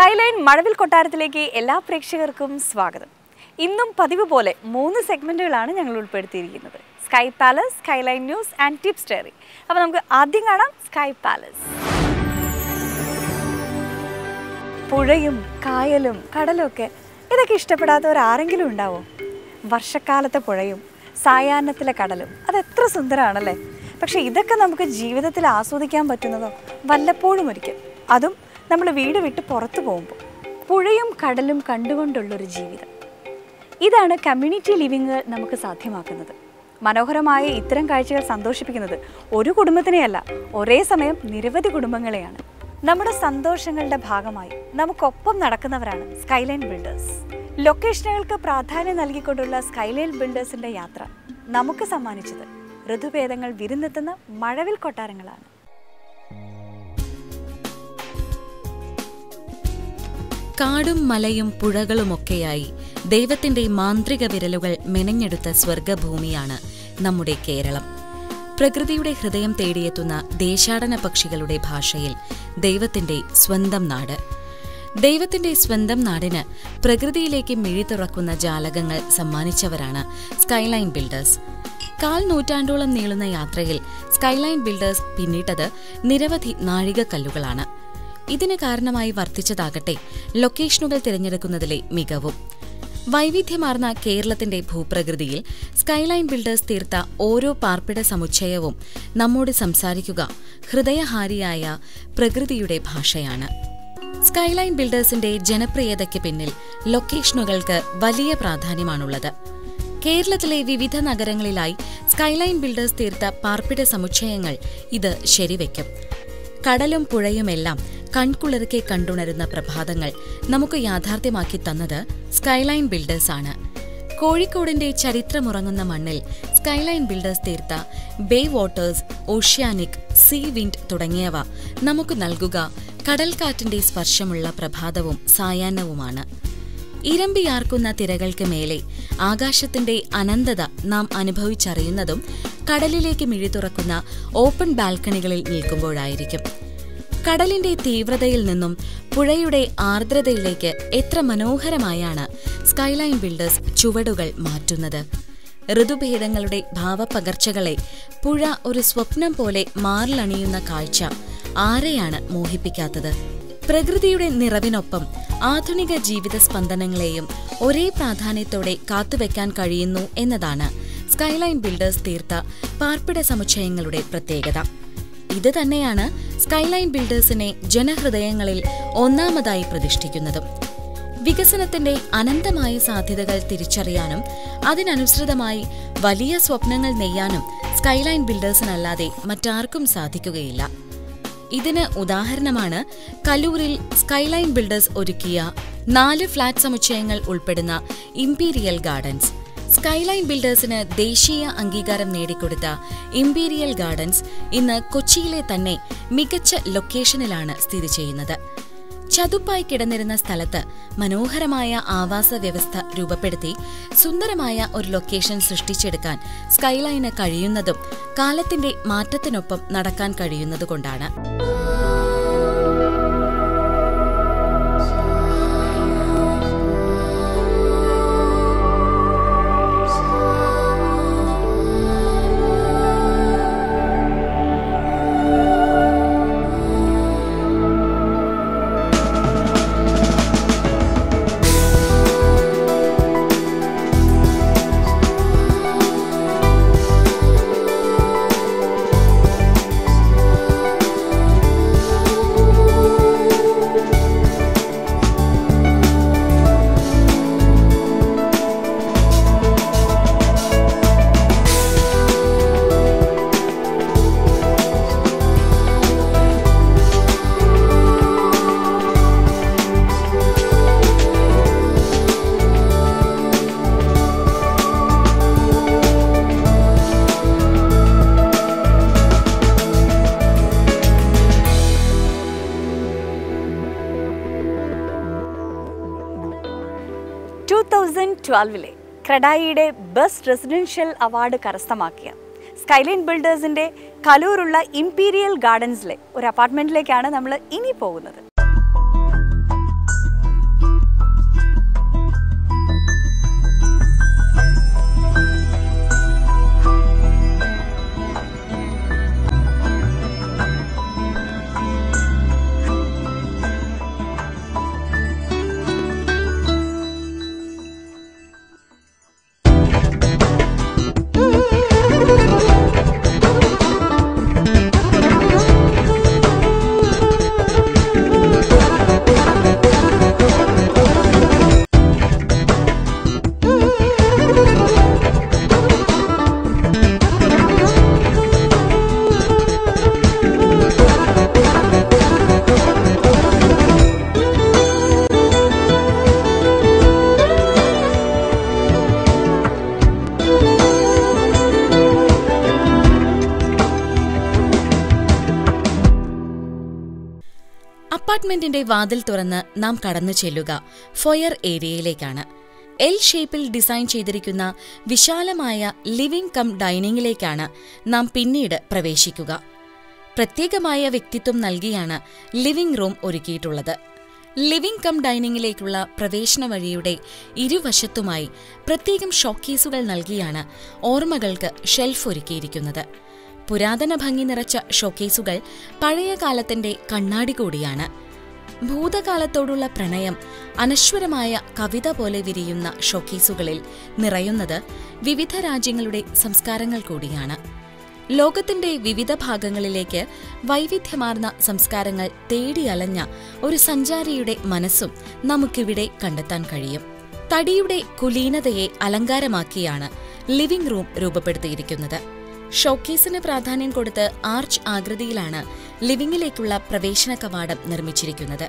Skyline മഴവിൽ കൊട്ടാരത്തിലേക്ക് എല്ലാ പ്രേക്ഷകർക്കും സ്വാഗതം. ഇന്നും പതിവ് പോലെ 3 സെഗ്മെന്റുകളാണ് ഞങ്ങൾ ഉൾപ്പെടുത്തിയിരിക്കുന്നത്. Sky palace, skyline news and tips diary. അപ്പോൾ നമുക്ക് ആദ്യം കാണാം സ്കൈ പാലസ്. പുഴയും കായലും കടലും ഒക്കെ ഇതൊക്കെ ഇഷ്ടപ്പെടാത്തവർ ആരെങ്കിലും ഉണ്ടാവോ? വർഷക്കാലത്തെ പുഴയും സായാഹ്നത്തിലെ കടലും അതെത്ര സുന്ദരമാണല്ലേ. പക്ഷെ ഇതൊക്കെ നമുക്ക് ജീവിതത്തിൽ ആസ്വദിക്കാൻ പറ്റുന്നതോ വല്ലപ്പോഴും ഒരിക്കൽ, അതും നമ്മൾ വീട് വിട്ട് പുറത്തു പോകുമ്പോൾ. പുഴയും കടലും കണ്ടുകൊണ്ടുള്ളൊരു ജീവിതം, ഇതാണ് കമ്മ്യൂണിറ്റി ലിവിങ് നമുക്ക് സാധ്യമാക്കുന്നത്. മനോഹരമായ ഇത്തരം കാഴ്ചകൾ സന്തോഷിപ്പിക്കുന്നത് ഒരു കുടുംബത്തിനെയല്ല, ഒരേ സമയം നിരവധി കുടുംബങ്ങളെയാണ്. നമ്മുടെ സന്തോഷങ്ങളുടെ ഭാഗമായി നമുക്കൊപ്പം നടക്കുന്നവരാണ് സ്കൈലൈൻ ബിൽഡേഴ്സ്. ലൊക്കേഷനുകൾക്ക് പ്രാധാന്യം നൽകിക്കൊണ്ടുള്ള സ്കൈലൈൻ ബിൽഡേഴ്സിൻ്റെ യാത്ര നമുക്ക് സമ്മാനിച്ചത് ഋതുഭേദങ്ങൾ വിരുന്നെത്തുന്ന മഴവിൽ കൊട്ടാരങ്ങളാണ്. കാടും മലയും പുഴകളുമൊക്കെയായി ദൈവത്തിന്റെ മാന്ത്രിക വിരലുകൾ മെനഞ്ഞെടുത്ത സ്വർഗഭൂമിയാണ് നമ്മുടെ കേരളം. പ്രകൃതിയുടെ ഹൃദയം തേടിയെത്തുന്ന ദേശാടന പക്ഷികളുടെ ഭാഷയിൽ ദൈവത്തിന്റെ സ്വന്തം നാട്. ദൈവത്തിന്റെ സ്വന്തം നാടിന് പ്രകൃതിയിലേക്ക് മിഴി തുറക്കുന്ന ജാലകങ്ങൾ സമ്മാനിച്ചവരാണ് സ്കൈലൈൻ ബിൽഡേഴ്സ്. 1/4 നൂറ്റാണ്ടോളം നീളുന്ന യാത്രയിൽ സ്കൈലൈൻ ബിൽഡേഴ്സ് പിന്നിട്ടത് നിരവധി നാഴികക്കല്ലുകളാണ്. ഇതിന് കാരണമായി വർദ്ധിച്ചതാകട്ടെ ലൊക്കേഷനുകൾ തിരഞ്ഞെടുക്കുന്നതിലെ മികവും. വൈവിധ്യമാർന്ന കേരളത്തിന്റെ ഭൂപ്രകൃതിയിൽ സ്കൈലൈൻ ബിൽഡേഴ്സ് തീർത്ത ഓരോ പാർപ്പിട സമുച്ചയവും നമ്മോട് സംസാരിക്കുക ഹൃദയഹാരിയായ പ്രകൃതിയുടെ ഭാഷയാണ്. സ്കൈലൈൻ ബിൽഡേഴ്സിന്റെ ജനപ്രിയതയ്ക്ക് പിന്നിൽ ലൊക്കേഷനുകൾക്ക് വലിയ പ്രാധാന്യമാണുള്ളത്. കേരളത്തിലെ വിവിധ നഗരങ്ങളിലായി സ്കൈലൈൻ ബിൽഡേഴ്സ് തീർത്ത പാർപ്പിട സമുച്ചയങ്ങൾ ഇത് ശരിവയ്ക്കും. കടലും പുഴയുമെല്ലാം കൺകുളിർക്കെ കണ്ടുണരുന്ന പ്രഭാതങ്ങൾ നമുക്ക് യാഥാർത്ഥ്യമാക്കി തന്നത് സ്കൈലൈൻ ബിൽഡേഴ്സാണ്. കോഴിക്കോടിന്റെ ചരിത്രമുറങ്ങുന്ന മണ്ണിൽ സ്കൈലൈൻ ബിൽഡേഴ്സ് തീർത്ത bay waters, oceanic, sea wind തുടങ്ങിയവ നമുക്ക് നൽകുക കടൽക്കാറ്റിന്റെ സ്പർശമുള്ള പ്രഭാതവും സായാഹ്നവുമാണ്. ഇരമ്പിയാർക്കുന്ന തിരകൾക്ക് മേലെ ആകാശത്തിന്റെ അനന്തത നാം അനുഭവിച്ചറിയുന്നതും കടലിലേക്ക് മിഴി തുറക്കുന്ന ഓപ്പൺ ബാൽക്കണികളിൽ നിൽക്കുമ്പോഴായിരിക്കും. കടലിന്റെ തീവ്രതയിൽ നിന്നും പുഴയുടെ ആർദ്രതയിലേക്ക് എത്ര മനോഹരമായാണ് സ്കൈലൈൻ ബിൽഡേഴ്സ് ചുവടുകൾ മാറ്റുന്നത്. ഋതുഭേദങ്ങളുടെ ഭാവപകർച്ചകളെ പുഴ ഒരു സ്വപ്നം പോലെ മാറിലണിയുന്ന കാഴ്ച ആരെയാണ് മോഹിപ്പിക്കാത്തത്? പ്രകൃതിയുടെ നിറവിനൊപ്പം ആധുനിക ജീവിത സ്പന്ദനങ്ങളെയും ഒരേ പ്രാധാന്യത്തോടെ കാത്തുവെക്കാൻ കഴിയുന്നു എന്നതാണ് സ്കൈലൈൻ ബിൽഡേഴ്സ് തീർത്ത പാർപ്പിട സമുച്ചയങ്ങളുടെ പ്രത്യേകത. ഇത് തന്നെയാണ് സ്കൈലൈൻ ബിൽഡേഴ്സിനെ ജനഹൃദയങ്ങളിൽ ഒന്നാമതായി പ്രതിഷ്ഠിക്കുന്നതും. വികസനത്തിന്റെ അനന്തമായ സാധ്യതകൾ തിരിച്ചറിയാനും അതിനനുസൃതമായി വലിയ സ്വപ്നങ്ങൾ നെയ്യാനും സ്കൈലൈൻ ബിൽഡേഴ്സിനല്ലാതെ മറ്റാർക്കും സാധിക്കുകയില്ല. ഇതിന് ഉദാഹരണമാണ് കലൂരിൽ സ്കൈലൈൻ ബിൽഡേഴ്സ് ഒരുക്കിയ 4 ഫ്ളാറ്റ് സമുച്ചയങ്ങൾ ഉൾപ്പെടുന്ന ഇംപീരിയൽ ഗാർഡൻസ്. സ്കൈലൈൻ ബിൽഡേഴ്സിന് ദേശീയ അംഗീകാരം നേടിക്കൊടുത്ത ഇംപീരിയൽ ഗാർഡൻസ് ഇന്ന് കൊച്ചിയിലെ തന്നെ മികച്ച ലൊക്കേഷനിലാണ് സ്ഥിതി ചെയ്യുന്നത്. ചതുപ്പായി കിടന്നിരുന്ന സ്ഥലത്ത് മനോഹരമായ ആവാസ വ്യവസ്ഥ രൂപപ്പെടുത്തി സുന്ദരമായ ഒരു ലൊക്കേഷൻ സൃഷ്ടിച്ചെടുക്കാൻ സ്കൈലൈന് കഴിയുന്നതും കാലത്തിന്റെ മാറ്റത്തിനൊപ്പം നടക്കാൻ കഴിയുന്നതുകൊണ്ടാണ്. ക്രെഡായിയുടെ ബെസ്റ്റ് റെസിഡൻഷ്യൽ അവാർഡ് കരസ്ഥമാക്കിയ സ്കൈലൈൻ ബിൽഡേഴ്സിന്റെ കലൂരുള്ള ഇംപീരിയൽ ഗാർഡൻസിലെ ഒരു അപ്പാർട്ട്മെന്റിലേക്കാണ് നമ്മൾ ഇനി പോകുന്നത്. അപ്പാർട്ട്മെന്റിന്റെ വാതിൽ തുറന്ന് നാം കടന്നു ചെല്ലുക ഫൊയർ ഏരിയയിലേക്കാണ്. എൽ ഷേപ്പിൽ ഡിസൈൻ ചെയ്തിരിക്കുന്ന വിശാലമായ ലിവിംഗ് കം ഡൈനിങ്ങിലേക്കാണ് നാം പിന്നീട് പ്രവേശിക്കുക. പ്രത്യേകമായ വ്യക്തിത്വം നൽകിയാണ് ലിവിംഗ് റൂം ഒരുക്കിയിട്ടുള്ളത്. ലിവിംഗ് കം ഡൈനിങ്ങിലേക്കുള്ള പ്രവേശന വഴിയുടെ ഇരുവശത്തുമായി പ്രത്യേകം ഷോക്കേസുകൾ നൽകിയാണ് ഓർമ്മകൾക്ക് ഷെൽഫ് ഒരുക്കിയിരിക്കുന്നത്. പുരാതന ഭംഗി നിറച്ച ഷോക്കേസുകൾ പഴയ കാലത്തിന്റെ കണ്ണാടി കൂടിയാണ്. ഭൂതകാലത്തോടുള്ള പ്രണയം അനശ്വരമായ കവിത പോലെ വിരിയുന്ന ഷോക്കേസുകളിൽ നിറയുന്നത് വിവിധ രാജ്യങ്ങളുടെ സംസ്കാരങ്ങൾ കൂടിയാണ്. ലോകത്തിന്റെ വിവിധ ഭാഗങ്ങളിലേക്ക് വൈവിധ്യമാർന്ന സംസ്കാരങ്ങൾ തേടിയലഞ്ഞ ഒരു സഞ്ചാരിയുടെ മനസ്സും നമുക്കിവിടെ കണ്ടെത്താൻ കഴിയും. തടിയുടെ കുലീനതയെ അലങ്കാരമാക്കിയാണ് ലിവിംഗ് റൂം രൂപപ്പെടുത്തിയിരിക്കുന്നത്. ഷോക്കേസിന് പ്രാധാന്യം കൊടുത്ത് ആർച്ച് ആകൃതിയിലാണ് ലിവിംഗിലേക്കുള്ള പ്രവേശന കവാടം നിർമ്മിച്ചിരിക്കുന്നത്.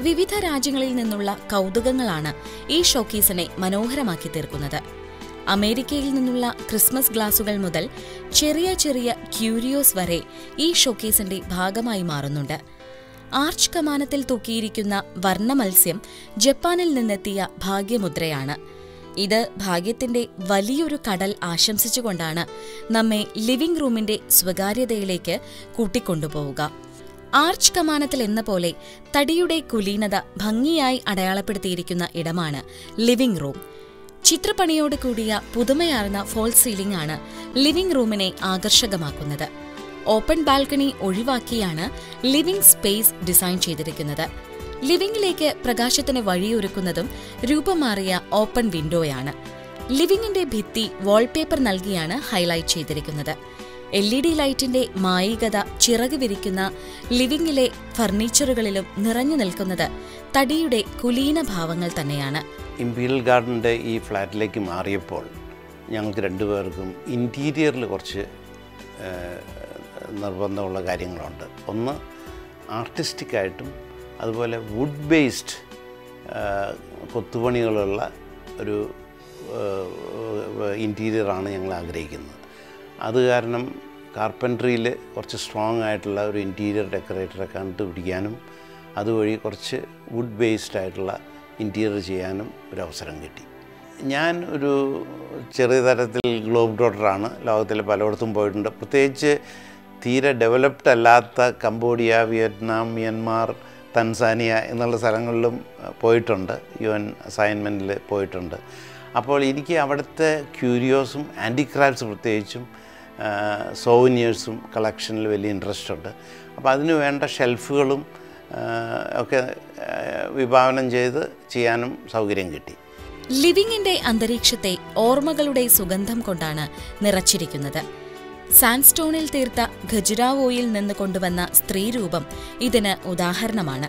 വിവിധ രാജ്യങ്ങളിൽ നിന്നുള്ള കൗതുകങ്ങളാണ് ഈ ഷോക്കേസിനെ മനോഹരമാക്കി തീർക്കുന്നത്. അമേരിക്കയിൽ നിന്നുള്ള ക്രിസ്മസ് ഗ്ലാസുകൾ മുതൽ ചെറിയ ചെറിയ ക്യൂരിയോസ് വരെ ഈ ഷോക്കേസിന്റെ ഭാഗമായി മാറുന്നുണ്ട്. ആർച്ച് കമാനത്തിൽ തൂക്കിയിരിക്കുന്ന വർണ്ണമത്സ്യം ജപ്പാനിൽ നിന്നെത്തിയ ഭാഗ്യമുദ്രയാണ്. ഇത് ഭാഗ്യത്തിന്റെ വലിയൊരു കടൽ ആശംസിച്ചുകൊണ്ടാണ് നമ്മെ ലിവിംഗ് റൂമിന്റെ സ്വകാര്യതയിലേക്ക് കൂട്ടിക്കൊണ്ടുപോവുക. ആർച്ച് കമാനത്തിൽ എന്ന പോലെ തടിയുടെ കുലീനത ഭംഗിയായി അടയാളപ്പെടുത്തിയിരിക്കുന്ന ഇടമാണ് ലിവിംഗ് റൂം. ചിത്രപ്പണിയോട് കൂടിയ പുതുമയാർന്ന ഫോൾ സീലിംഗ് ആണ് ലിവിംഗ് റൂമിനെ ആകർഷകമാക്കുന്നത്. ഓപ്പൺ ബാൽക്കണി ഒഴിവാക്കിയാണ് ലിവിംഗ് സ്പേസ് ഡിസൈൻ ചെയ്തിരിക്കുന്നത്. ലിവിംഗിലേക്ക് പ്രകാശത്തിന് വഴിയൊരുക്കുന്നതും രൂപമാറിയ ഓപ്പൺ വിൻഡോയാണ്. ലിവിംഗിന്റെ ഭിത്തി വാൾപേപ്പർ നൽകിയാണ് ഹൈലൈറ്റ് ചെയ്തിരിക്കുന്നത്. LED ലൈറ്റിന്റെ മായികത ചിറക് വിരിക്കുന്ന ലിവിംഗിലെ ഫർണിച്ചറുകളിലും നിറഞ്ഞു നിൽക്കുന്നത് തടിയുടെ കുലീന ഭാവങ്ങൾ തന്നെയാണ്. ഇംപീരിയൽ ഗാർഡൻ്റെ ഈ ഫ്ലാറ്റിലേക്ക് മാറിയപ്പോൾ ഞങ്ങൾക്ക് രണ്ടുപേർക്കും ഇൻറ്റീരിയറിൽ കുറച്ച് നിർബന്ധമുള്ള കാര്യങ്ങളുണ്ട്. ഒന്ന് ആർട്ടിസ്റ്റിക്കായിട്ടും അതുപോലെ വുഡ് ബേസ്ഡ് കൊത്തുപണികളുള്ള ഒരു ഇൻറ്റീരിയറാണ് ഞങ്ങൾ ആഗ്രഹിക്കുന്നത്. അത് കാരണം കാർപ്പൻട്രിയിൽ കുറച്ച് സ്ട്രോങ് ആയിട്ടുള്ള ഒരു ഇൻറ്റീരിയർ ഡെക്കറേറ്ററെ കണ്ടുപിടിക്കാനും അതുവഴി കുറച്ച് വുഡ് ബേസ്ഡ് ആയിട്ടുള്ള ഇൻറ്റീരിയർ ചെയ്യാനും ഒരു അവസരം കിട്ടി. ഞാൻ ഒരു ചെറിയ തരത്തിൽ ഗ്ലോബ് ട്രോട്ടറാണ്. ലോകത്തിൽ പലയിടത്തും പോയിട്ടുണ്ട്. പ്രത്യേകിച്ച് തീരെ ഡെവലപ്ഡ് അല്ലാത്ത കംബോഡിയ, വിയറ്റ്നാം, മ്യാൻമാർ, തൻസാനിയ എന്നുള്ള സ്ഥലങ്ങളിലും പോയിട്ടുണ്ട്. UN അസൈൻമെൻറ്റിൽ പോയിട്ടുണ്ട്. അപ്പോൾ എനിക്ക് അവിടുത്തെ ക്യൂരിയോസും ആൻറ്റിക്രാഫ്റ്റ്സ് പ്രത്യേകിച്ചും സോവനിയേഴ്സും കളക്ഷനിൽ വലിയ ഇൻട്രസ്റ്റ് ഉണ്ട്. അപ്പോൾ അതിന് വേണ്ട ഷെൽഫുകളും ഒക്കെ വിഭാവനം ചെയ്ത് ചെയ്യാനും സൗകര്യം കിട്ടി. ലിവിംഗിന്റെ അന്തരീക്ഷത്തെ ഓർമ്മകളുടെ സുഗന്ധം കൊണ്ടാണ് നിറച്ചിരിക്കുന്നത്. സാൻഡ്സ്റ്റോണിൽ തീർത്ത ഖജുരാവോയിൽ നിന്ന് കൊണ്ടുവന്ന സ്ത്രീരൂപം ഇതിന് ഉദാഹരണമാണ്.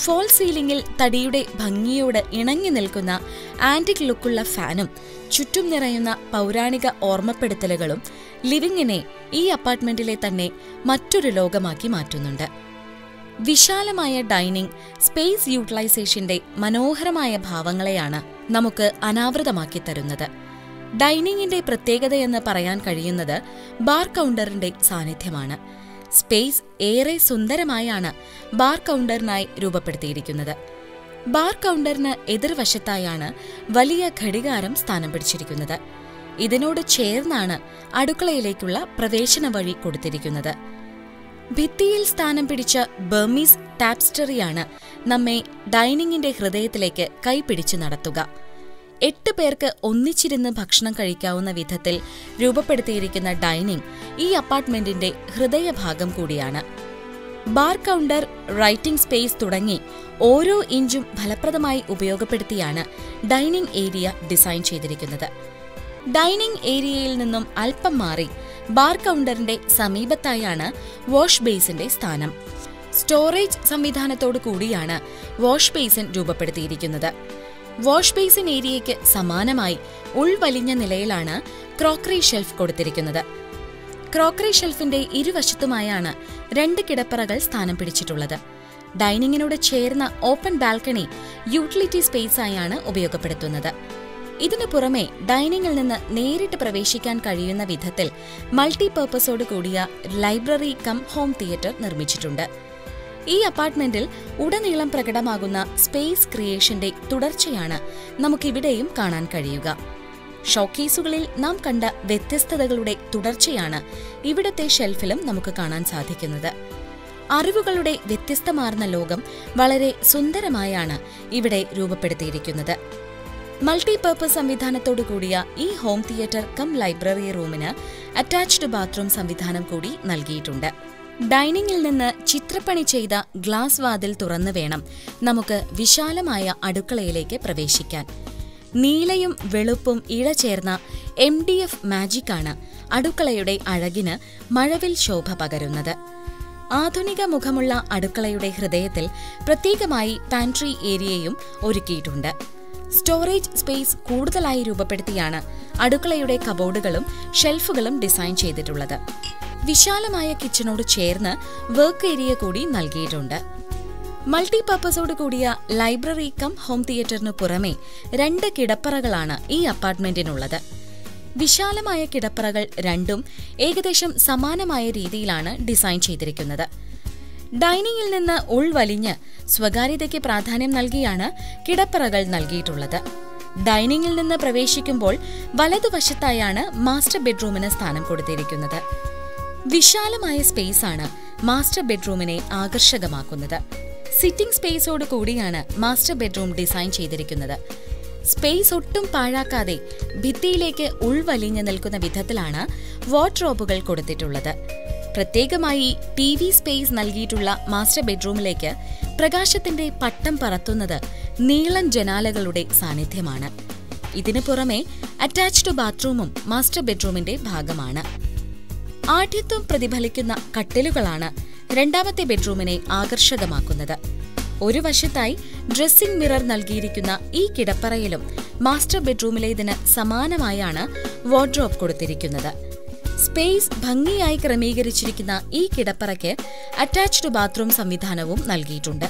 ഫോൾ സീലിംഗിൽ തടിയുടെ ഭംഗിയോട് ഇണങ്ങി നിൽക്കുന്ന ആന്റിക് ലുക്കുള്ള ഫാനും ചുറ്റും നിറയുന്ന പൗരാണിക ഓർമ്മപ്പെടുത്തലുകളും ലിവിംഗിനെ ഈ അപ്പാർട്ട്മെന്റിലെ തന്നെ മറ്റൊരു ലോകമാക്കി മാറ്റുന്നുണ്ട്. വിശാലമായ ഡൈനിങ് സ്പേസ് യൂട്ടിലൈസേഷന്റെ മനോഹരമായ ഭാവങ്ങളെയാണ് നമുക്ക് അനാവൃതമാക്കി തരുന്നത്. ഡൈനിങ്ങിന്റെ പ്രത്യേകതയെന്ന് പറയാൻ കഴിയുന്നത് ബാർ കൗണ്ടറിന്റെ സാന്നിധ്യമാണ്. സ്പേസ് ഏറെ സുന്ദരമായാണ് ബാർ കൗണ്ടറിനായി രൂപപ്പെടുത്തിയിരിക്കുന്നത്. ബാർ കൗണ്ടറിന് എതിർവശത്തായാണ് വലിയ ഘടികാരം സ്ഥാനം പിടിച്ചിരിക്കുന്നത്. ഇതിനോട് ചേർന്നാണ് അടുക്കളയിലേക്കുള്ള പ്രവേശന വഴി കൊടുത്തിരിക്കുന്നത്. ഭിത്തിയിൽ സ്ഥാനം പിടിച്ച ബർമീസ് ടാപ്സ്റ്ററിയാണ് നമ്മെ ഡൈനിങ്ങിന്റെ ഹൃദയത്തിലേക്ക് കൈപിടിച്ചു നടത്തുക. 8 പേർക്ക് ഒന്നിച്ചിരുന്ന് ഭക്ഷണം കഴിക്കാവുന്ന വിധത്തിൽ രൂപപ്പെടുത്തിയിരിക്കുന്ന ഡൈനിങ് ഈ അപ്പാർട്ട്മെന്റിന്റെ ഹൃദയഭാഗം കൂടിയാണ്. ബാർ കൗണ്ടർ, റൈറ്റിംഗ് സ്പേസ് തുടങ്ങി ഓരോ ഇഞ്ചും ഫലപ്രദമായി ഉപയോഗപ്പെടുത്തിയാണ് ഡൈനിങ് ഏരിയ ഡിസൈൻ ചെയ്തിരിക്കുന്നത്. ഡൈനിങ് ഏരിയയിൽ നിന്നും അല്പം മാറി ബാർ കൗണ്ടറിന്റെ സമീപത്തായാണ് വാഷ് ബേസിന്റെ സ്ഥാനം. സ്റ്റോറേജ് സംവിധാനത്തോടു കൂടിയാണ് വാഷ് ബേസിൻ രൂപപ്പെടുത്തിയിരിക്കുന്നത്. വാഷ് ബേസിൻ ഏരിയയ്ക്ക് സമാനമായി ഉൾവലിഞ്ഞ നിലയിലാണ് ക്രോക്കറി ഷെൽഫ് കൊടുത്തിരിക്കുന്നത്. ക്രോക്കറി ഷെൽഫിന്റെ ഇരുവശത്തുമായാണ് 2 കിടപ്പറകൾ സ്ഥാനം പിടിച്ചിട്ടുള്ളത്. ഡൈനിങ്ങിനോട് ചേർന്ന ഓപ്പൺ ബാൽക്കണി യൂട്ടിലിറ്റി സ്പേസായാണ് ഉപയോഗപ്പെടുത്തുന്നത്. ഇതിനു പുറമെ ഡൈനിങ്ങിൽ നിന്ന് നേരിട്ട് പ്രവേശിക്കാൻ കഴിയുന്ന വിധത്തിൽ മൾട്ടിപർപ്പസോട് കൂടിയ ലൈബ്രറി കം ഹോം തിയേറ്റർ നിർമ്മിച്ചിട്ടുണ്ട്. ഈ അപ്പാർട്ട്മെന്റിൽ ഉടനീളം പ്രകടമാകുന്ന സ്പേസ് ക്രിയേഷന്റെ തുടർച്ചയാണ് നമുക്കിവിടെയും കാണാൻ കഴിയുക. ഷോക്കേസുകളിൽ നാം കണ്ട വ്യത്യസ്തതകളുടെ തുടർച്ചയാണ് ഇവിടത്തെ ഷെൽഫിലും നമുക്ക് കാണാൻ സാധിക്കുന്നത്. അറിവുകളുടെ വ്യത്യസ്തമാർന്ന ലോകം വളരെ സുന്ദരമായാണ് ഇവിടെ രൂപപ്പെടുത്തിയിരിക്കുന്നത്. മൾട്ടിപർപ്പസ് സംവിധാനത്തോടു കൂടിയ ഈ ഹോം തിയേറ്റർ കം ലൈബ്രറി റൂമിന് അറ്റാച്ച്ഡ് ബാത്റൂം സംവിധാനം കൂടി നൽകിയിട്ടുണ്ട്. ഡൈനിങ്ങിൽ നിന്ന് ചിത്രപ്പണി ചെയ്ത ഗ്ലാസ് വാതിൽ തുറന്നു വേണം നമുക്ക് വിശാലമായ അടുക്കളയിലേക്ക് പ്രവേശിക്കാൻ. നീലയും വെളുപ്പും ഇഴചേർന്ന MDF മാജിക്കാണ് അടുക്കളയുടെ അഴകിന് മഴവിൽ ശോഭ പകരുന്നത്. ആധുനിക മുഖമുള്ള അടുക്കളയുടെ ഹൃദയത്തിൽ പ്രത്യേകമായി പാൻട്രി ഏരിയയും ഒരുക്കിയിട്ടുണ്ട്. സ്റ്റോറേജ് സ്പേസ് കൂടുതലായി രൂപപ്പെടുത്തിയാണ് അടുക്കളയുടെ കബോർഡുകളും ഷെൽഫുകളും ഡിസൈൻ ചെയ്തിട്ടുള്ളത്. വിശാലമായ കിച്ചണോട് ചേർന്ന് വർക്ക് ഏരിയ കൂടി നൽകിയിട്ടുണ്ട്. മൾട്ടിപർപ്പസോട് കൂടിയ ലൈബ്രറി കം ഹോം തിയേറ്ററിനു പുറമെ 2 കിടപ്പറകളാണ് ഈ അപ്പാർട്ട്മെന്റിനുള്ളത്. വിശാലമായ കിടപ്പറകൾ രണ്ടും ഏകദേശം സമാനമായ രീതിയിലാണ് ഡിസൈൻ ചെയ്തിരിക്കുന്നത്. ഡൈനിങ്ങിൽ നിന്ന് ഉൾവലിഞ്ഞ് സ്വകാര്യതയ്ക്ക് പ്രാധാന്യം നൽകിയാണ് കിടപ്പറകൾ നൽകിയിട്ടുള്ളത്. ഡൈനിങ്ങിൽ നിന്ന് പ്രവേശിക്കുമ്പോൾ വലതുവശത്തായാണ് മാസ്റ്റർ ബെഡ്റൂമിന് സ്ഥാനം കൊടുത്തിരിക്കുന്നത്. വിശാലമായ സ്പേസാണ് മാസ്റ്റർ ബെഡ്റൂമിനെ ആകർഷകമാക്കുന്നത്. സിറ്റിംഗ് സ്പേസോട് കൂടിയാണ് മാസ്റ്റർ ബെഡ്റൂം ഡിസൈൻ ചെയ്തിരിക്കുന്നത്. സ്പേസ് ഒട്ടും പാഴാക്കാതെ ഭിത്തിയിലേക്ക് ഉൾവലിഞ്ഞു നിൽക്കുന്ന വിധത്തിലാണ് വാർഡ്രോബുകൾ കൊടുത്തിട്ടുള്ളത്. പ്രത്യേകമായി TV സ്പേസ് നൽകിയിട്ടുള്ള മാസ്റ്റർ ബെഡ്റൂമിലേക്ക് പ്രകാശത്തിന്റെ പട്ടം പറത്തുന്നത് നീളൻ ജനാലകളുടെ സാന്നിധ്യമാണ്. ഇതിനു പുറമെ അറ്റാച്ച്ഡ് ബാത്റൂമും മാസ്റ്റർ ബെഡ്റൂമിന്റെ ഭാഗമാണ്. ആഢ്യത്വം പ്രതിഫലിക്കുന്ന കട്ടിലുകളാണ് രണ്ടാമത്തെ ബെഡ്റൂമിനെ ആകർഷകമാക്കുന്നത്. ഒരു വശത്തായി ഡ്രസ്സിംഗ് മിറർ നൽകിയിരിക്കുന്ന ഈ കിടപ്പറയിലും മാസ്റ്റർ ബെഡ്റൂമിലേതിന് സമാനമായാണ് വാർഡ്രോബ് കൊടുത്തിരിക്കുന്നത്. സ്പേസ് ഭംഗിയായി ക്രമീകരിച്ചിരിക്കുന്ന ഈ കിടപ്പറയ്ക്ക് അറ്റാച്ച്ഡ് ബാത്റൂം സംവിധാനവും നൽകിയിട്ടുണ്ട്.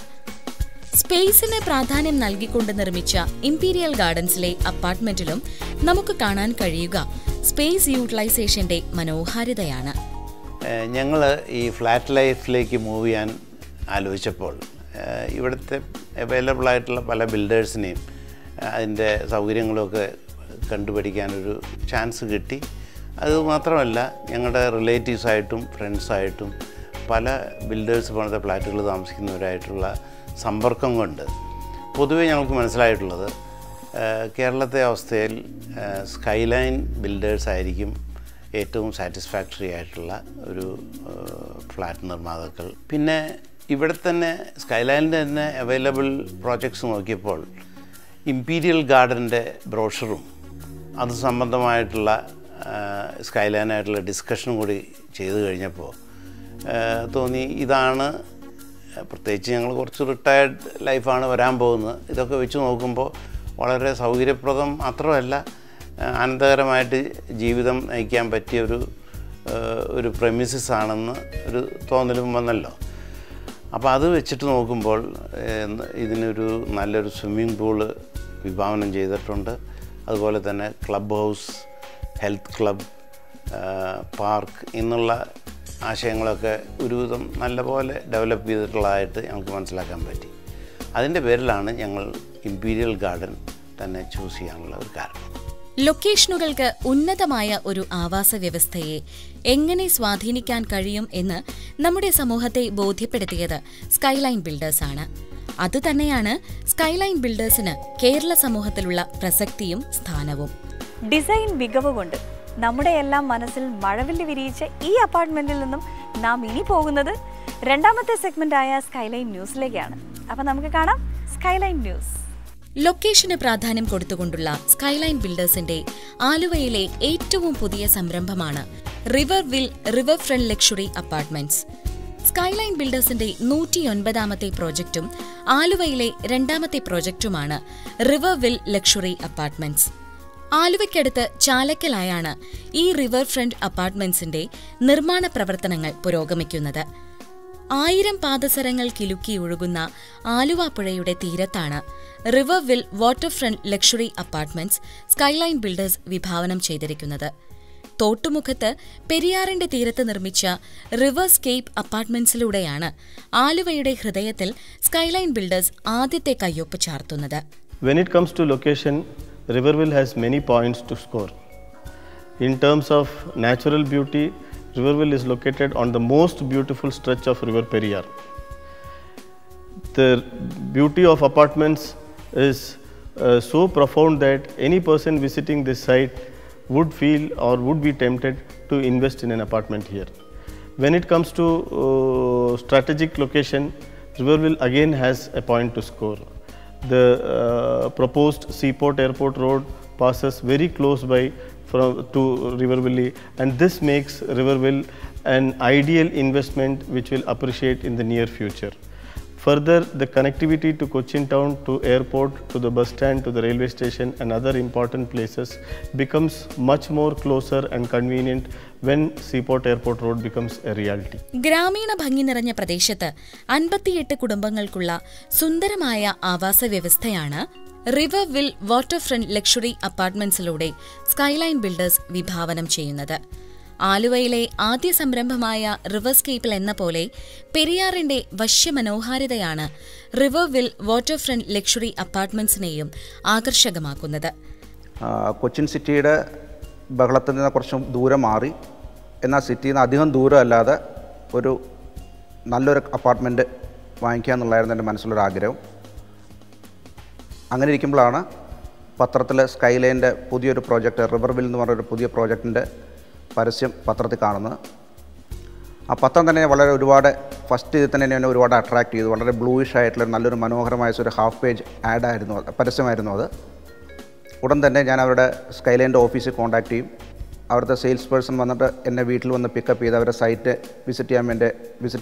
സ്പേസിന് പ്രാധാന്യം നൽകിക്കൊണ്ട് നിർമ്മിച്ച ഇംപീരിയൽ ഗാർഡൻസിലെ അപ്പാർട്ട്മെന്റിലും നമുക്ക് കാണാൻ കഴിയുക സ്പേസ് യൂട്ടിലൈസേഷന്റെ മനോഹാരിതയാണ്. ഞങ്ങൾ ഈ ഫ്ലാറ്റ് ലൈഫിലേക്ക് മൂവ് ചെയ്യാൻ ആലോചിച്ചപ്പോൾ ഇവിടുത്തെ അവൈലബിൾ ആയിട്ടുള്ള പല ബിൽഡേഴ്സിനെയും അതിൻ്റെ സൗകര്യങ്ങളൊക്കെ കണ്ടുപിടിക്കാനൊരു ചാൻസ് കിട്ടി. അതുമാത്രമല്ല, ഞങ്ങളുടെ റിലേറ്റീവ്സായിട്ടും ഫ്രണ്ട്സായിട്ടും പല ബിൽഡേഴ്സ് പണിത ഫ്ലാറ്റുകൾ താമസിക്കുന്നവരായിട്ടുള്ള സമ്പർക്കം കൊണ്ട് പൊതുവെ ഞങ്ങൾക്ക് മനസ്സിലായിട്ടുള്ളത് കേരളത്തെ അവസ്ഥയിൽ സ്കൈലൈൻ ബിൽഡേഴ്സ് ആയിരിക്കും ഏറ്റവും സാറ്റിസ്ഫാക്ടറി ആയിട്ടുള്ള ഒരു ഫ്ലാറ്റ് നിർമ്മാതാക്കൾ. പിന്നെ ഇവിടെ തന്നെ സ്കൈലൈനിൻ്റെ തന്നെ അവൈലബിൾ പ്രോജക്ട്സ് നോക്കിയപ്പോൾ ഇംപീരിയൽ ഗാർഡൻ്റെ ബ്രോഷറും അത് സംബന്ധമായിട്ടുള്ള സ്കൈലൈനായിട്ടുള്ള ഡിസ്കഷനും കൂടി ചെയ്തു കഴിഞ്ഞപ്പോൾ തോന്നി ഇതാണ്, പ്രത്യേകിച്ച് ഞങ്ങൾ കുറച്ച് റിട്ടയർഡ് ലൈഫാണ് വരാൻ പോകുന്നത്. ഇതൊക്കെ വെച്ച് നോക്കുമ്പോൾ വളരെ സൗകര്യപ്രദം മാത്രമല്ല, ആനന്ദകരമായിട്ട് ജീവിതം നയിക്കാൻ പറ്റിയ ഒരു പ്രെമിസിസ് ആണെന്ന് ഒരു തോന്നലും വന്നല്ലോ. അപ്പോൾ അത് വെച്ചിട്ട് നോക്കുമ്പോൾ ഇതിനൊരു നല്ലൊരു സ്വിമ്മിംഗ് പൂള് വിഭാവനം ചെയ്തിട്ടുണ്ട്. അതുപോലെ തന്നെ club house, health club, park എന്നുള്ള ആശയങ്ങളൊക്കെ ഒരുവിധം നല്ലപോലെ ഡെവലപ്പ് ചെയ്തിട്ടുള്ളതായിട്ട് ഞങ്ങൾക്ക് മനസ്സിലാക്കാൻ പറ്റി. അതിൻ്റെ പേരിലാണ് ഞങ്ങൾ ഇംപീരിയൽ ഗാർഡൻ തന്നെ ചൂസ് ചെയ്യാനുള്ള ഒരു കാരണം. ലൊക്കേഷനുകൾക്ക് ഉന്നതമായ ഒരു ആവാസ വ്യവസ്ഥയെ എങ്ങനെ സ്വാധീനിക്കാൻ കഴിയും എന്ന് നമ്മുടെ സമൂഹത്തെ ബോധ്യപ്പെടുത്തിയത് സ്കൈലൈൻ ബിൽഡേഴ്സാണ്. അതുതന്നെയാണ് സ്കൈലൈൻ ബിൽഡേഴ്സിന് കേരള സമൂഹത്തിലുള്ള പ്രസക്തിയും സ്ഥാനവും. ഡിസൈൻ മികവ് കൊണ്ട് നമ്മുടെ എല്ലാം മനസ്സിൽ മഴവില്ല് വിരിയിച്ച ഈ അപ്പാർട്ട്മെന്റിൽ നിന്നും നാം ഇനി പോകുന്നത് രണ്ടാമത്തെ സെഗ്മെന്റായ സ്കൈലൈൻ ന്യൂസിലേക്കാണ്. അപ്പം നമുക്ക് കാണാം സ്കൈലൈൻ ന്യൂസ്. ലൊക്കേഷന് പ്രാധാന്യം കൊടുത്തുകൊണ്ടുള്ള സ്കൈലൈൻ ബിൽഡേഴ്സിന്റെ ആലുവയിലെ ഏറ്റവും പുതിയ സംരംഭമാണ് river front luxury apartments. Skyline ബിൽഡേഴ്സിന്റെ 109ാമത്തെ പ്രോജക്റ്റും ആലുവയിലെ രണ്ടാമത്തെ പ്രോജക്റ്റുമാണ് റിവർവിൽ ലക്ഷറി അപ്പാർട്ട്മെന്റ്സ്. ആലുവയ്ക്കടുത്ത് ചാലക്കലായാണ് ഈ റിവർ ഫ്രണ്ട് അപ്പാർട്ട്മെന്റ്സിന്റെ നിർമ്മാണ പ്രവർത്തനങ്ങൾ പുരോഗമിക്കുന്നത്. 1000 പാദസരങ്ങൾ കിലുക്കി ഒഴുകുന്ന ആലുവ പുഴയുടെ തീരത്താണ് Riverville water front luxury apartments Skyline Builders വിഭാവനം ചെയ്തിരിക്കുന്നത്. തോട്ടുമുഖത്ത് പെരിയാറിന്റെ തീരത്ത് നിർമ്മിച്ച റിവർസ്കേപ്പ് അപ്പാർട്ട്മെന്റ്സിലൂടെയാണ് ആലുവയുടെ ഹൃദയത്തിൽ സ്കൈലൈൻ ബിൽഡേഴ്സ് ആദ്യത്തെ കയ്യൊപ്പ് ചാർത്തുന്നത്. When it comes to location, Riverville has many points to score. In terms of natural beauty, Riverville is located on the most beautiful stretch of River Periyar. The beauty of apartments is so profound that any person visiting this site would feel or would be tempted to invest in an apartment here. When it comes to strategic location, Riverville again has a point to score. The proposed Seaport Airport Road passes very close by to Riverville, and this makes Riverville an ideal investment which will appreciate in the near future. Further, the connectivity to Cochin town, to airport, to the bus stand, to the railway station and other important places becomes much more closer and convenient when Seaport Airport Road becomes a reality. ഗ്രാമീണ ഭംഗി നിറഞ്ഞ പ്രദേശത്ത് 58 കുടുംബങ്ങൾക്കുള്ള സുന്ദരമായ ആവാസ വ്യവസ്ഥയാണ് റിവർവിൽ waterfront luxury അപ്പാർട്ട്മെന്റ്സിലൂടെ skyline Builders വിഭാവനം ചെയ്യുന്നത്. ആലുവയിലെ ആദ്യ സംരംഭമായ റിവർസ്കേപ്പിൽ എന്ന പോലെ പെരിയാറിന്റെ വശ്യമനോഹാരിതയാണ് റിവർവിൽ വാട്ടർഫ്രണ്ട് ലക്ഷറി അപ്പാർട്ട്മെന്റ്സിനെയും ആകർഷകമാക്കുന്നത്. കൊച്ചിൻ സിറ്റിയുടെ ബഹളത്തിൽ നിന്ന് കുറച്ചും ദൂരം മാറി, എന്നാൽ സിറ്റിയിൽ നിന്ന് അധികം ദൂരം അല്ലാതെ ഒരു നല്ലൊരു അപ്പാർട്ട്മെൻറ്റ് വാങ്ങിക്കുക എന്നുള്ളതായിരുന്നു എൻ്റെ മനസ്സിലൊരാഗ്രഹം. അങ്ങനെ ഇരിക്കുമ്പോഴാണ് പത്രത്തിൽ സ്കൈലൈൻ്റെ പുതിയൊരു പ്രോജക്റ്റ്, റിവർവിൽ എന്ന് പറഞ്ഞൊരു പുതിയ പ്രോജക്റ്റിൻ്റെ പരസ്യം പത്രത്തിൽ കാണുന്നത്. ആ പത്രം തന്നെ വളരെ ഒരുപാട് ഫസ്റ്റ് ഇതിൽ തന്നെ എന്നെ ഒരുപാട് അട്രാക്ട് ചെയ്തു. വളരെ ബ്ലൂയിഷ് ആയിട്ടുള്ള നല്ലൊരു മനോഹരമായ ഒരു ഹാഫ് പേജ് ആഡായിരുന്നു, പരസ്യമായിരുന്നു അത്. ഉടൻ തന്നെ ഞാൻ അവരുടെ സ്കൈലൈൻ്റെ ഓഫീസിൽ കോൺടാക്ട് ചെയ്യും. അവിടുത്തെ സെയിൽസ് പേഴ്സൺ വന്നിട്ട് എന്നെ വീട്ടിൽ വന്ന് പിക്കപ്പ് ചെയ്ത് അവരുടെ സൈറ്റ് വിസിറ്റ്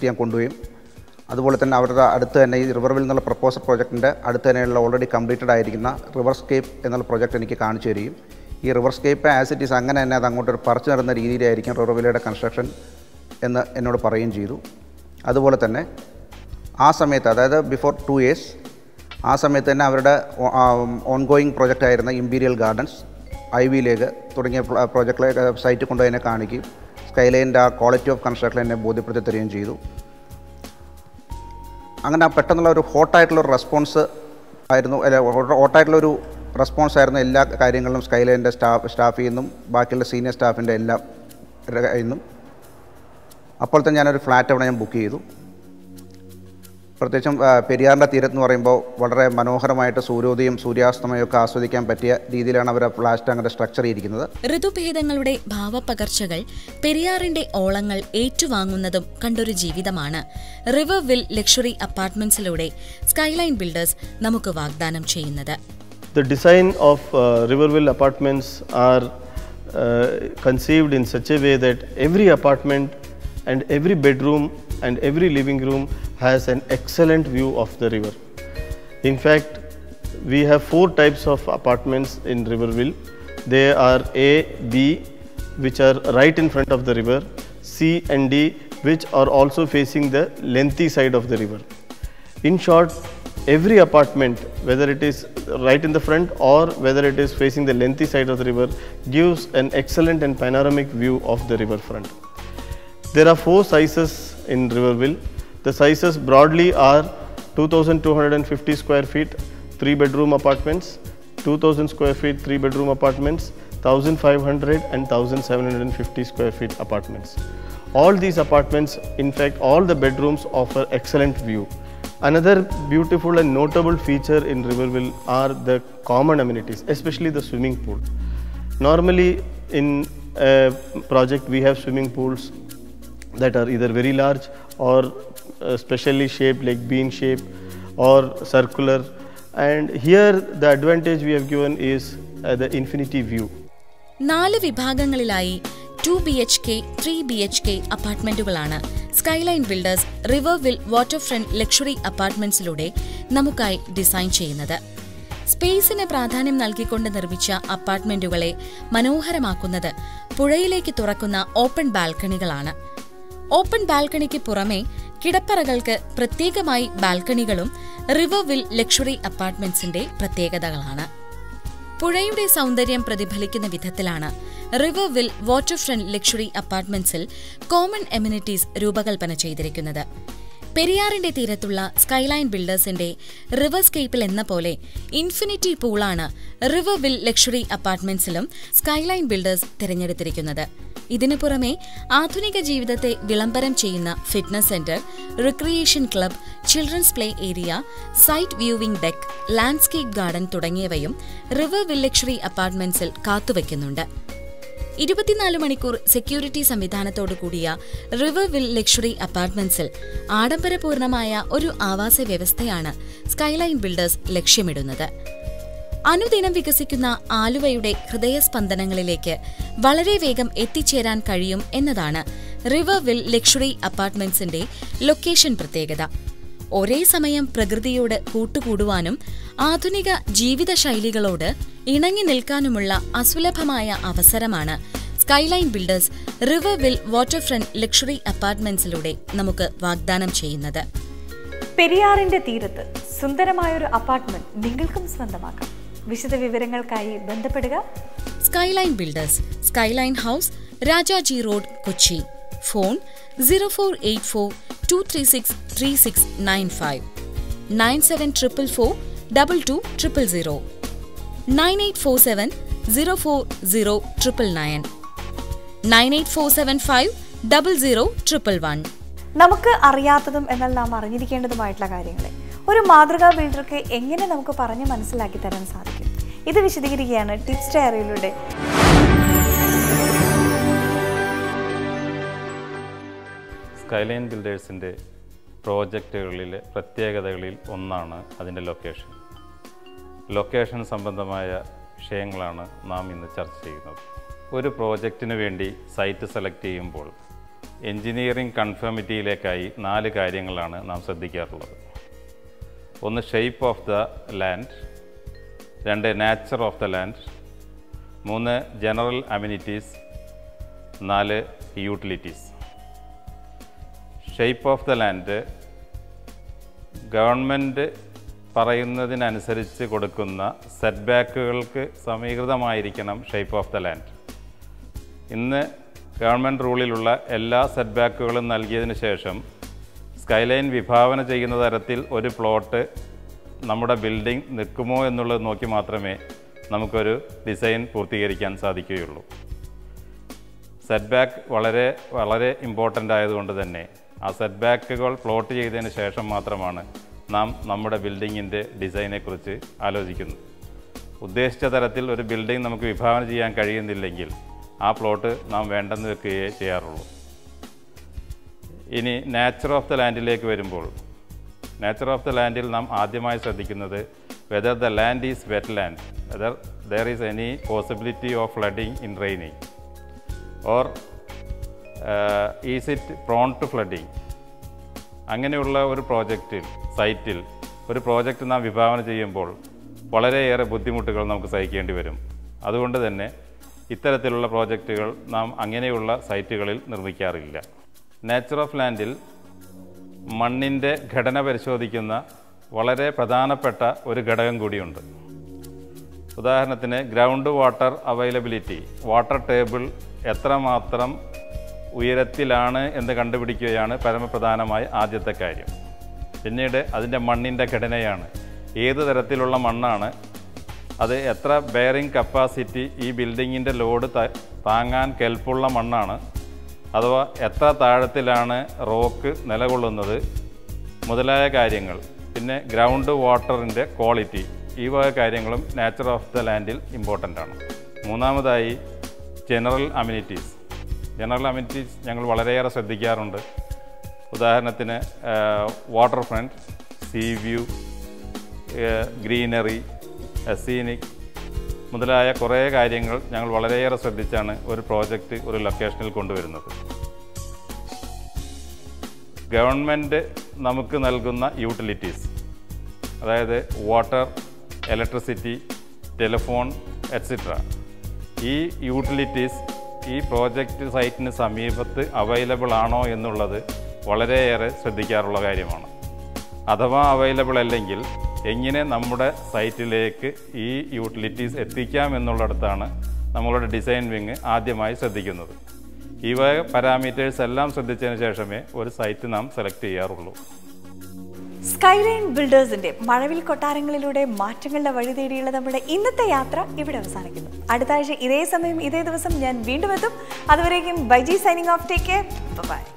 ചെയ്യാൻ കൊണ്ടുപോയും. അതുപോലെ തന്നെ അവരുടെ അടുത്ത് തന്നെ ഈ റിവർവിൽ എന്നുള്ള പ്രപ്പോസൽ പ്രോജക്റ്റിൻ്റെ അടുത്ത് തന്നെയുള്ള ഓൾറെഡി കംപ്ലീറ്റഡ് ആയിരിക്കുന്ന റിവർസ്കേപ്പ് എന്നുള്ള പ്രോജക്റ്റ് എനിക്ക് കാണിച്ചു തരികയും ഈ റിവർസ്കേപ്പ് ആസ് ഇറ്റ് ഈസ് അങ്ങനെ തന്നെ അത് അങ്ങോട്ടൊരു പറിച്ചു നടന്ന രീതിയിലായിരിക്കും റിവർവില്ലയുടെ കൺസ്ട്രക്ഷൻ എന്ന് എന്നോട് പറയുകയും ചെയ്തു. അതുപോലെ തന്നെ ആ സമയത്ത്, അതായത് ബിഫോർ 2 years, ആ സമയത്ത് തന്നെ അവരുടെ ഓൺഗോയിങ് പ്രോജക്റ്റ് ആയിരുന്ന ഇമ്പീരിയൽ ഗാർഡൻസ്, ഐവി ലേക്ക് തുടങ്ങിയ പ്രോജക്റ്റിലെ സൈറ്റ് കൊണ്ട് എന്നെ കാണിക്കുകയും സ്കൈലൈൻ്റെ ആ ക്വാളിറ്റി ഓഫ് കൺസ്ട്രക്ഷൻ എന്നെ ബോധ്യപ്പെടുത്തി തരികയും ചെയ്തു. അങ്ങനെ പെട്ടെന്നുള്ള ഒരു ഹോട്ടായിട്ടുള്ളൊരു റെസ്പോൺസ് ആയിരുന്നു, ഹോട്ടായിട്ടുള്ളൊരു റെസ്പോൺസ് ആയിരുന്നു എല്ലാ കാര്യങ്ങളിലും സ്കൈലൈൻ്റെ സ്റ്റാഫിൽ നിന്നും ബാക്കിയുള്ള സീനിയർ സ്റ്റാഫിൻ്റെ എല്ലാം ഇന്നും. അപ്പോൾ തന്നെ ഞാനൊരു ഫ്ലാറ്റ് അവിടെ ഞാൻ ബുക്ക് ചെയ്തു. പ്രത്യേകിച്ചും പെരിയാറിൻ്റെ തീരത്ത് പറയുമ്പോൾ വളരെ മനോഹരമായിട്ട് സൂര്യോദയം സൂര്യാസ്തമയമൊക്കെ ആസ്വദിക്കാൻ പറ്റിയ രീതിയിലാണ് അവർ ഫ്ലാറ്റ് അങ്ങനെ സ്ട്രക്ചർ ചെയ്തിരിക്കുന്നത്. ഋതുഭേദങ്ങളുടെ ഭാവപകർച്ചകൾ, പെരിയാറിന്റെ ഓളങ്ങൾ ഏറ്റുവാങ്ങുന്നതും കണ്ടൊരു ജീവിതമാണ് റിവർവിൽ ലക്ഷറി അപ്പാർട്ട്മെന്റ്സിലൂടെ സ്കൈലൈൻ ബിൽഡേഴ്സ് നമുക്ക് വാഗ്ദാനം ചെയ്യുന്നത്. The design of Riverville apartments are conceived in such a way that every apartment and every bedroom and every living room has an excellent view of the river. In fact, we have 4 types of apartments in Riverville. They are A, B, which are right in front of the river, C and D, which are also facing the lengthy side of the river. In short, every apartment, whether it is right in the front or whether it is facing the lengthy side of the river, gives an excellent and panoramic view of the river front. There are 4 sizes in Riverville. The sizes broadly are 2,250 square feet 3-bedroom apartments, 2,000 square feet 3-bedroom apartments, 1,500 and 1,750 square feet apartments. All these apartments, in fact all the bedrooms, offer excellent view. Another beautiful and notable feature in Riverville are the common amenities, especially the swimming pool. Normally in a project we have swimming pools that are either very large or specially shaped like bean shape or circular, and here the advantage we have given is the infinity view. 4 വിഭാഗങ്ങളിലായി 2 BHK, 3 BHK അപ്പാർട്ട്മെന്റുകളാണ് Skyline Builders Riverville waterfront luxury അപ്പാർട്ട്മെന്റ്സിലൂടെ നമുക്കായി design ചെയ്യുന്നത്. സ്പേസിന് പ്രാധാന്യം നൽകിക്കൊണ്ട് നിർമ്മിച്ച അപ്പാർട്ട്മെന്റുകളെ മനോഹരമാക്കുന്നത് പുഴയിലേക്ക് തുറക്കുന്ന ഓപ്പൺ ബാൽക്കണികളാണ്. ഓപ്പൺ ബാൽക്കണിക്ക് പുറമെ കിടപ്പറകൾക്ക് പ്രത്യേകമായി ബാൽക്കണികളും റിവർവിൽ ലക്ഷറി അപ്പാർട്ട്മെന്റ്സിന്റെ പ്രത്യേകതകളാണ്. പുഴയുടെ സൗന്ദര്യം പ്രതിഫലിക്കുന്ന വിധത്തിലാണ് റിവർവിൽ വാട്ടർ ഫ്രണ്ട് ലക്ഷറി അപ്പാർട്ട്മെന്റ്സിൽ കോമൺ എമ്യൂണിറ്റീസ് രൂപകൽപ്പന ചെയ്തിരിക്കുന്നത്. പെരിയാറിന്റെ തീരത്തുള്ള സ്കൈലൈൻ ബിൽഡേഴ്സിന്റെ റിവർസ്കേപ്പിൽ എന്ന പോലെ ഇൻഫിനിറ്റി പൂളാണ് റിവർവിൽ ലക്ഷറി അപ്പാർട്ട്മെന്റ്സിലും സ്കൈലൈൻ ബിൽഡേഴ്സ് തിരഞ്ഞെടുത്തിരിക്കുന്നത്. ഇതിനു പുറമെ ആധുനിക ജീവിതത്തെ വിളംബരം ചെയ്യുന്ന fitness centre, recreation club, children's play area, sight viewing deck, landscape garden തുടങ്ങിയവയും റിവർവിൽ ലക്ഷറി അപ്പാർട്ട്മെന്റ്സിൽ കാത്തുവയ്ക്കുന്നുണ്ട്. 24 മണിക്കൂർ സെക്യൂരിറ്റി സംവിധാനത്തോടു കൂടിയ റിവർവിൽ ലക്ഷറി അപ്പാർട്ട്മെന്റ്സിൽ ആഡംബരപൂർണമായ ഒരു ആവാസ വ്യവസ്ഥയാണ് സ്കൈലൈൻ ബിൽഡേഴ്സ് ലക്ഷ്യമിടുന്നത്. അനുദിനം വികസിക്കുന്ന ആലുവയുടെ ഹൃദയസ്പന്ദനങ്ങളിലേക്ക് വളരെ വേഗം എത്തിച്ചേരാൻ കഴിയും എന്നതാണ് റിവർവിൽ ലക്ഷറി അപ്പാർട്ട്മെന്റ്സിന്റെ ലൊക്കേഷൻ പ്രത്യേകത. ഒരേ സമയം പ്രകൃതിയോട് കൂട്ടുകൂടുവാനും ആധുനിക ജീവിതശൈലികളോട് ഇണങ്ങി നിൽക്കാനുമുള്ള അസുലഭമായ അവസരമാണ് Skyline Builders Riverville water front luxury അപ്പാർട്ട്മെന്റ്സിലൂടെ നമുക്ക് വാഗ്ദാനം ചെയ്യുന്നത്. പെരിയാറിന്റെ തീരത്ത് സുന്ദരമായൊരു അപ്പാർട്ട്മെന്റ് നിങ്ങൾക്കും സ്വന്തമാക്കാം. വിശദ വിവരങ്ങൾക്കായി ബന്ധപ്പെടുക. Skyline builders, skyline house, Rajaji road, Kochi. Phone 0484236395, 9744422000, 9847040999, 9847500111. നമുക്ക് അറിയാത്തതും എന്നാൽ നാം അറിഞ്ഞിരിക്കേണ്ടതുമായിട്ടുള്ള കാര്യങ്ങളെ ഒരു മാതൃകാ ബിൽഡർക്ക് എങ്ങനെ നമുക്ക് പറഞ്ഞ് മനസ്സിലാക്കി തരാൻ സാധിക്കും? ഇത് വിശദീകരിക്കുകയാണ് ടിപ്സ് ഡയറിയിലൂടെ. സ്കൈലൈൻ ബിൽഡേഴ്സിൻ്റെ പ്രോജക്റ്റുകളിലെ പ്രത്യേകതകളിൽ ഒന്നാണ് അതിൻ്റെ ലൊക്കേഷൻ. ലൊക്കേഷൻ സംബന്ധമായ വിഷയങ്ങളാണ് നാം ഇന്ന് ചർച്ച ചെയ്യുന്നത്. ഒരു പ്രോജക്റ്റിന് വേണ്ടി സൈറ്റ് സെലക്ട് ചെയ്യുമ്പോൾ എൻജിനീയറിംഗ് കൺഫേമിറ്റിയിലേക്കായി 4 കാര്യങ്ങളാണ് നാം ശ്രദ്ധിക്കാറുള്ളത്. ഒന്ന് shape of the land, 2 nature of the land, 3 general amenities, 4 utilities. Shape of the land government പറയുന്നതിനനുസരിച്ച് കൊടുക്കുന്ന സെറ്റ് ബാക്കുകൾക്ക് സമീകൃതമായിരിക്കണം ഷേപ്പ് ഓഫ് ദ ലാൻഡ്. ഇന്ന് ഗവൺമെൻറ് റൂളിലുള്ള എല്ലാ സെറ്റ് ബാക്കുകളും നൽകിയതിന് ശേഷം സ്കൈലൈൻ വിഭാവന ചെയ്യുന്ന തരത്തിൽ ഒരു പ്ലോട്ട് നമ്മുടെ ബിൽഡിംഗ് നിൽക്കുമോ എന്നുള്ളത് നോക്കി മാത്രമേ നമുക്കൊരു ഡിസൈൻ പൂർത്തീകരിക്കാൻ സാധിക്കുകയുള്ളൂ. സെറ്റ് ബാക്ക് വളരെ വളരെ ഇമ്പോർട്ടൻ്റ് ആയതുകൊണ്ട് തന്നെ ആ സെറ്റ് ബാക്കുകൾ പ്ലോട്ട് ചെയ്തതിന് ശേഷം മാത്രമാണ് നാം നമ്മുടെ ബിൽഡിങ്ങിൻ്റെ ഡിസൈനെക്കുറിച്ച് ആലോചിക്കുന്നത്. ഉദ്ദേശിച്ച തരത്തിൽ ഒരു ബിൽഡിംഗ് നമുക്ക് വിഭാവന ചെയ്യാൻ കഴിയുന്നില്ലെങ്കിൽ ആ പ്ലോട്ട് നാം വേണ്ടെന്ന് വെക്കുകയേ ചെയ്യാറുള്ളൂ. ഇനി നാച്ചർ ഓഫ് ദ ലാൻഡിലേക്ക് വരുമ്പോൾ, നാച്ചർ ഓഫ് ദ ലാൻഡിൽ നാം ആദ്യമായി ശ്രദ്ധിക്കുന്നത് whether the land is wet land, whether there is any possibility of flooding in raining or is it prone to flooding. അങ്ങനെയുള്ള ഒരു സൈറ്റിൽ ഒരു പ്രോജക്റ്റ് നാം വിഭാവന ചെയ്യുമ്പോൾ വളരെയേറെ ബുദ്ധിമുട്ടുകൾ നമുക്ക് സഹിക്കേണ്ടി വരും. അതുകൊണ്ട് തന്നെ ഇത്തരത്തിലുള്ള പ്രോജക്റ്റുകൾ നാം അങ്ങനെയുള്ള സൈറ്റുകളിൽ നിർമ്മിക്കാറില്ല. നാച്ചർ ഓഫ് ലാൻഡിൽ മണ്ണിൻ്റെ ഘടന പരിശോധിക്കുന്ന വളരെ പ്രധാനപ്പെട്ട ഒരു ഘടകം കൂടിയുണ്ട്. ഉദാഹരണത്തിന് ground water availability, water table എത്രമാത്രം ഉയരത്തിലാണ് എന്ന് കണ്ടുപിടിക്കുകയാണ് പരമപ്രധാനമായ ആദ്യത്തെ കാര്യം. പിന്നീട് അതിൻ്റെ മണ്ണിൻ്റെ ഘടനയാണ്. ഏത് തരത്തിലുള്ള മണ്ണാണ്, അത് എത്ര ബെയറിംഗ് കപ്പാസിറ്റി ഈ ബിൽഡിങ്ങിൻ്റെ ലോഡ് താങ്ങാൻ കെൽപ്പുള്ള മണ്ണാണ്, അഥവാ എത്ര താഴത്തിലാണ് റോക്ക് നിലകൊള്ളുന്നത് മുതലായ കാര്യങ്ങൾ. പിന്നെ ഗ്രൗണ്ട് വാട്ടറിൻ്റെ ക്വാളിറ്റി, ഈ വക കാര്യങ്ങളും നാച്ചർ ഓഫ് ദ ലാൻഡിൽ ഇമ്പോർട്ടൻ്റ് ആണ്. മൂന്നാമതായി ജനറൽ അമ്യൂണിറ്റീസ്. ജനറൽ അമ്യൂണിറ്റീസ് ഞങ്ങൾ വളരെയേറെ ശ്രദ്ധിക്കാറുണ്ട്. ഉദാഹരണത്തിന് water front, sea view, greenery, scenic മുതലായ കുറേ കാര്യങ്ങൾ ഞങ്ങൾ വളരെയേറെ ശ്രദ്ധിച്ചാണ് ഒരു പ്രോജക്റ്റ് ഒരു ലൊക്കേഷനിൽ കൊണ്ടുവരുന്നത്. ഗവൺമെൻറ് നമുക്ക് നൽകുന്ന യൂട്ടിലിറ്റീസ്, അതായത് വാട്ടർ, ഇലക്ട്രിസിറ്റി, ടെലിഫോൺ എറ്റ്സെട്ര, ഈ യൂട്ടിലിറ്റീസ് ഈ പ്രോജക്റ്റ് സൈറ്റിന് സമീപത്ത് അവൈലബിൾ ആണോ എന്നുള്ളത് വളരെയേറെ ശ്രദ്ധിക്കാറുള്ള കാര്യമാണ്. അഥവാ അവൈലബിൾ അല്ലെങ്കിൽ എങ്ങനെ നമ്മുടെ സൈറ്റിലേക്ക് ഈ യൂട്ടിലിറ്റീസ് എത്തിക്കാം എന്നുള്ളിടത്താണ് നമ്മളുടെ ഡിസൈൻ വിങ് ആദ്യമായി ശ്രദ്ധിക്കുന്നത്. ഇവ പാരാമീറ്റേഴ്സ് എല്ലാം ശ്രദ്ധിച്ചതിന് ശേഷമേ ഒരു സൈറ്റ് നാം സെലക്ട് ചെയ്യാറുള്ളൂ. സ്കൈലൈൻ ബിൽഡേഴ്സിന്റെ മഴവിൽ കൊട്ടാരങ്ങളിലൂടെ മാറ്റങ്ങളുടെ വഴി തേടിയുള്ള നമ്മുടെ ഇന്നത്തെ യാത്ര ഇവിടെ അവസാനിക്കുന്നു. അടുത്ത ആഴ്ച ഇതേ സമയം ഇതേ ദിവസം ഞാൻ വീണ്ടും എത്തും. അതുവരേക്കും Baiji signing off. Take care. By.